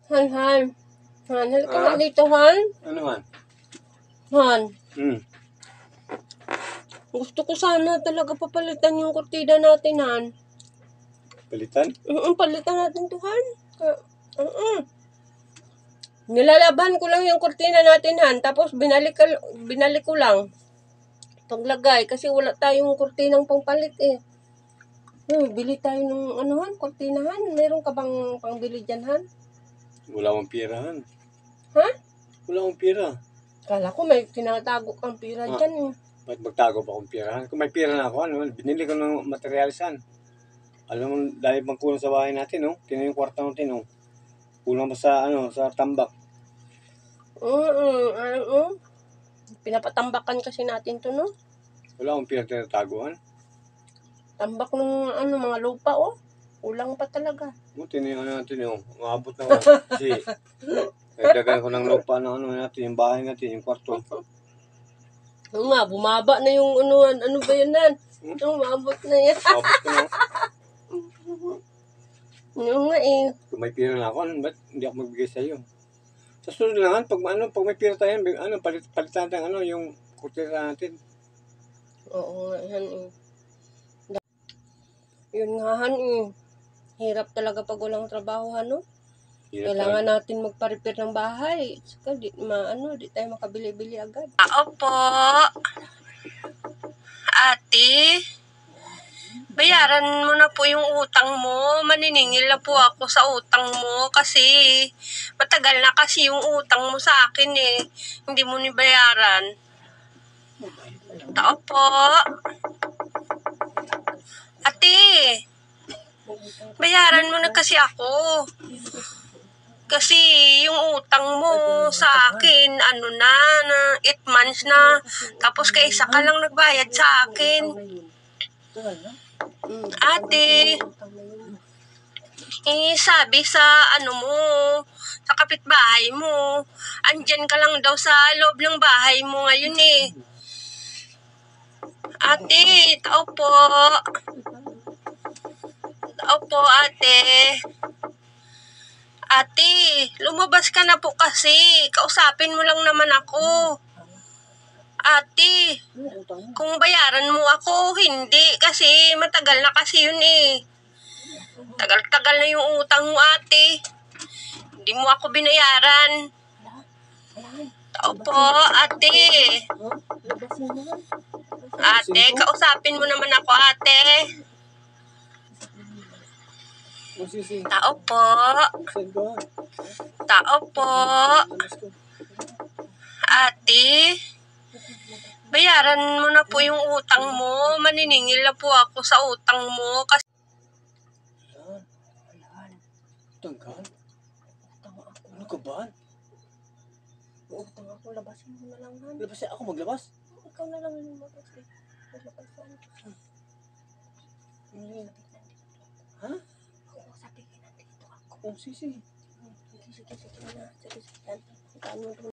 Han, Han. Han, halika nga dito, Han. Ano, Han? Han. Gusto ko sana talaga papalitan yung kurtina natin, Han. Palitan? Palitan natin to, Han. Nilalaban ko lang yung kurtina natin, Han. Tapos binalik ko lang. Paglagay. Kasi wala tayong kurtinang pangpalit eh. Bili tayo ng Han, kurtina, Han. Meron ka bang pangbili dyan, Han? Wala akong pira, Han. Ha? Wala akong pira. Kala ko may tinatago kang pira dyan eh. Ba't magtago pa akong pira, Han? Kung may pira na ako, binili ko ng materialis, Han. Alam mo, dahil bang kulang sa bahay natin, no? Tingnan yung kwarta natin, no? Kulang pa sa, sa tambak. Pinapatambakan kasi natin to, no? Wala akong pira tinataguan. Tambak ng mga lupa, oh. Kulang pa talaga. Buti na yung natin, yung maabot na ako. Kasi, nagdagan ko ng lupa ng natin, yung bahay natin, yung kwarto. Oo nga, bumaba na yung ano ba yun, Nan? Maabot na yan. Maabot na. Oo nga eh. Kung may pira na ako, ba't hindi ako magbigay sa iyo? Sa sunod lang, pag may pira tayo, palitan natin yung kurtina natin. Oo nga, Han eh. Yun nga, Han eh. Hirap talaga pag walang trabaho, no? Kailangan natin magpa-repair ng bahay. Saka di tayo makabili-bili agad. Opo. Ate, bayaran mo na po yung utang mo. Maniningil na po ako sa utang mo kasi matagal na kasi yung utang mo sa akin eh. Hindi mo ni bayaran. Opo. Ate, bayaran mo na kasi ako. Kasi yung utang mo sa akin, na 8 months na. Tapos isa ka lang nagbayad sa akin. Ate, sabi sa sa kapitbahay mo, andyan ka lang daw sa loob ng bahay mo ngayon eh. Ate, tao po. Opo, ate. Ate, lumabas ka na po kasi. Kausapin mo lang naman ako. Ate, kung bayaran mo ako, hindi. Kasi matagal na kasi yun eh. Tagal-tagal na yung utang mo, ate. Hindi mo ako binayaran. Opo, ate. Ate, kausapin mo naman ako, ate. Tao po. Tao po. Ate, bayaran mo na po yung utang mo. Maniningil na po ako sa utang mo. Kasi Utang ka? Ano ka ba? utang ako, labasin mo na lang, Han. Labasin ako maglabas? Ikaw na lang yung maglabas. Ha? Sabi ka nandito ako. Oh, sige. Sige na. Sige.